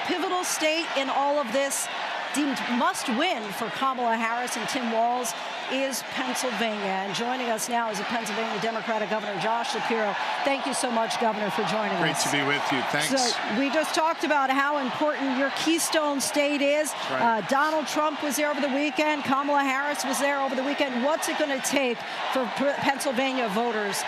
pivotal state in all of this, deemed must win for Kamala Harris and Tim Walz, is Pennsylvania. And joining us now is the Pennsylvania Democratic Governor, Josh Shapiro. Thank you so much, Governor, for joining us. Great to be with you. Thanks. So we just talked about how important your Keystone State is. Right. Donald Trump was there over the weekend. Kamala Harris was there over the weekend. What's it going to take for Pennsylvania voters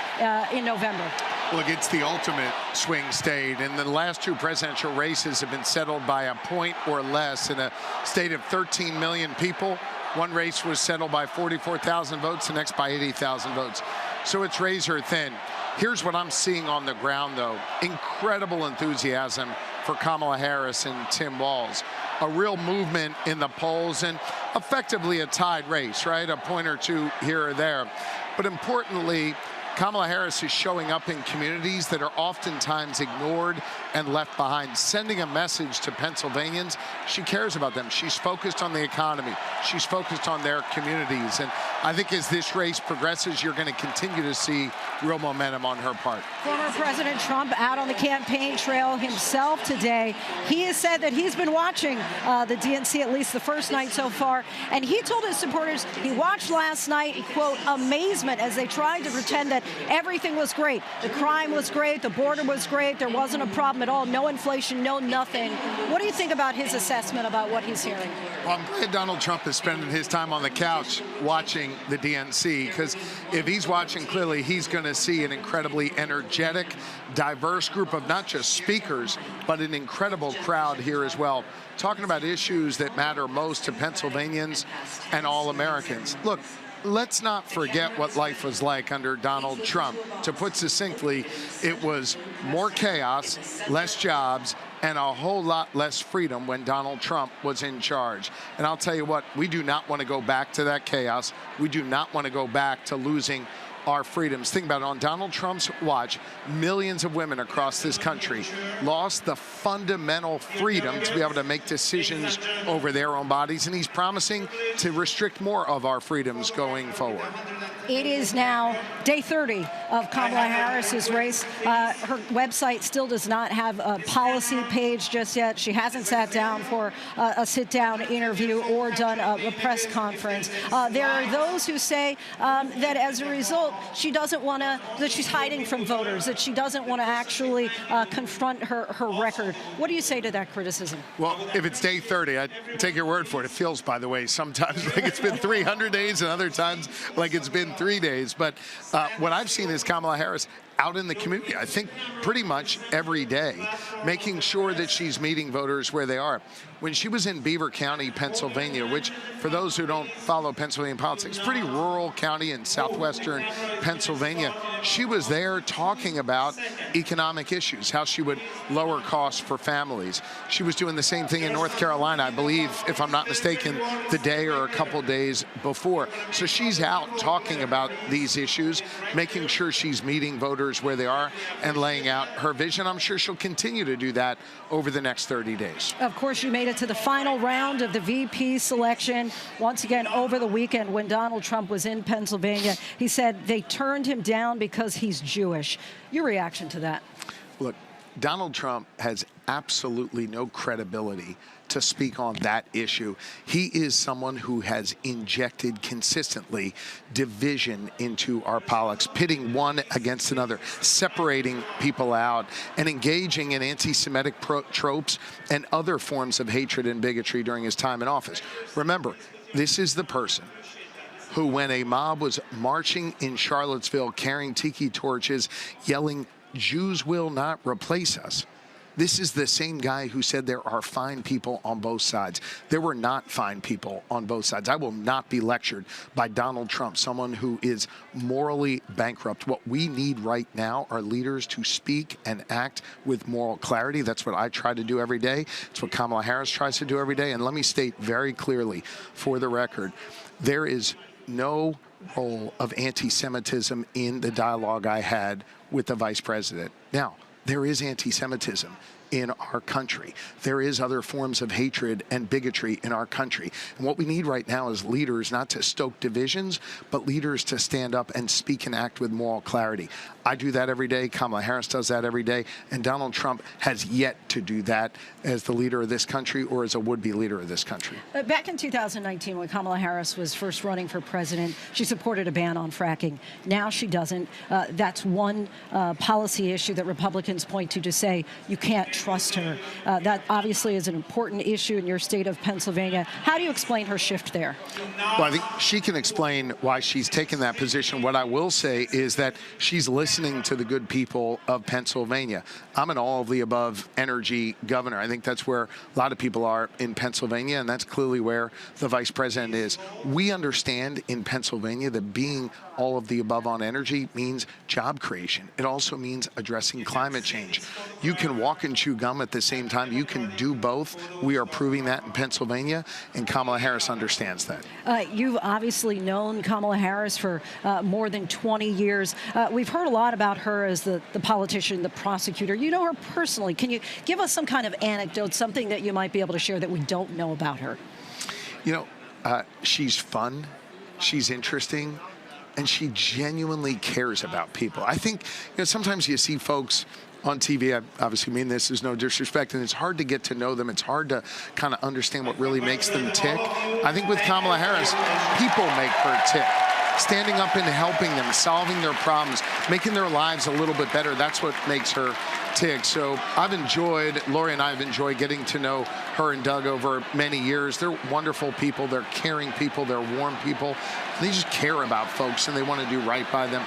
in November? Look, it's the ultimate swing state, and the last two presidential races have been settled by a point or less in a state of 13 million people. One race was settled by 44,000 votes, the next by 80,000 votes. So it's razor thin. Here's what I'm seeing on the ground, though. Incredible enthusiasm for Kamala Harris and Tim Walz. A real movement in the polls, and effectively a tied race, right? A point or two here or there. But importantly, Kamala Harris is showing up in communities that are oftentimes ignored and left behind, sending a message to Pennsylvanians. She cares about them. She's focused on the economy. She's focused on their communities. And I think as this race progresses, you're going to continue to see real momentum on her part. Former President Trump out on the campaign trail himself today. He has said that he's been watching the DNC at least the first night so far. And he told his supporters he watched last night, quote, amazement as they tried to pretend that everything was great. The crime was great. The border was great. There wasn't a problem at all. No inflation, no nothing. What do you think about his assessment about what he's hearing? Well, I'm glad Donald Trump is spending his time on the couch watching the DNC, because if he's watching clearly, he's going to see an incredibly energetic, diverse group of not just speakers, but an incredible crowd here as well, talking about issues that matter most to Pennsylvanians and all Americans. Look, let's not forget what life was like under Donald Trump. To put succinctly, it was more chaos, less jobs, and a whole lot less freedom when Donald Trump was in charge. And I'll tell you what, we do not want to go back to that chaos. We do not want to go back to losing our freedoms. Think about it. On Donald Trump's watch, millions of women across this country lost the fundamental freedom to be able to make decisions over their own bodies, and he's promising to restrict more of our freedoms going forward. It is now day 30 of Kamala Harris's race. Her website still does not have a policy page just yet. She hasn't sat down for a sit-down interview or done a press conference. There are those who say that as a result, she doesn't want to, that she's hiding from voters, that she doesn't want to actually confront her record. What do you say to that criticism? Well, if it's day 30, I take your word for it. It feels, by the way, sometimes like it's been 300 days and other times like it's been 3 days. But what I've seen is Kamala Harris out in the community, I think pretty much every day, making sure that she's meeting voters where they are. When she was in Beaver County, Pennsylvania, which for those who don't follow Pennsylvania politics, pretty rural county in southwestern Pennsylvania, she was there talking about economic issues, how she would lower costs for families. She was doing the same thing in North Carolina, I believe, if I'm not mistaken, the day or a couple days before. So she's out talking about these issues, making sure she's meeting voters where they are and laying out her vision. I'm sure she'll continue to do that over the next 30 days. Of course, you made it to the final round of the VP selection. Once again, over the weekend when Donald Trump was in Pennsylvania, he said they turned him down because he's Jewish. Your reaction to that? Look, Donald Trump has absolutely no credibility to speak on that issue. He is someone who has injected consistently division into our politics, pitting one against another, separating people out, and engaging in anti-Semitic tropes and other forms of hatred and bigotry during his time in office. Remember, this is the person who, when a mob was marching in Charlottesville carrying tiki torches, yelling, "Jews will not replace us," this is the same guy who said there are fine people on both sides. There were not fine people on both sides. I will not be lectured by Donald Trump, someone who is morally bankrupt. What we need right now are leaders to speak and act with moral clarity. That's what I try to do every day. It's what Kamala Harris tries to do every day. And let me state very clearly, for the record, there is no role of anti-Semitism in the dialogue I had with the vice president. Now, there is anti-Semitism in our country. There is other forms of hatred and bigotry in our country. And what we need right now is leaders not to stoke divisions, but leaders to stand up and speak and act with moral clarity. I do that every day. Kamala Harris does that every day. And Donald Trump has yet to do that as the leader of this country or as a would-be leader of this country. Back in 2019, when Kamala Harris was first running for president, she supported a ban on fracking. Now she doesn't. That's one policy issue that Republicans point to say you can't trust her. That obviously is an important issue in your state of Pennsylvania. How do you explain her shift there? Well, I think she can explain why she's taken that position. What I will say is that she's listening to the good people of Pennsylvania. I'm an all-of-the-above energy governor. I think that's where a lot of people are in Pennsylvania, and that's clearly where the vice president is. We understand in Pennsylvania that being all of the above on energy means job creation. It also means addressing climate change. You can walk and chew gum at the same time. You can do both. We are proving that in Pennsylvania, and Kamala Harris understands that. You've obviously known Kamala Harris for more than 20 years. We've heard a lot about her as the politician, the prosecutor. You know her personally. Can you give us some kind of anecdote, something that you might be able to share that we don't know about her? You know, she's fun, she's interesting, and she genuinely cares about people. I think, you know, sometimes you see folks on TV, I obviously mean this is no disrespect, and it's hard to get to know them. It's hard to kind of understand what really makes them tick. I think with Kamala Harris, people make her tick. Standing up and helping them, solving their problems, making their lives a little bit better, that's what makes her tick. So Lori and I have enjoyed getting to know her and Doug over many years. They're wonderful people, they're caring people, they're warm people. They just care about folks and they want to do right by them.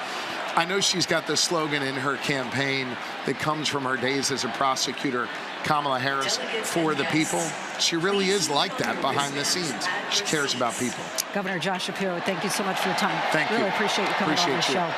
I know she's got the slogan in her campaign that comes from her days as a prosecutor, Kamala Harris for the people. She really is like that behind the scenes. She cares about people. Governor Josh Shapiro, thank you so much for your time. Thank you. Really appreciate you coming on the show.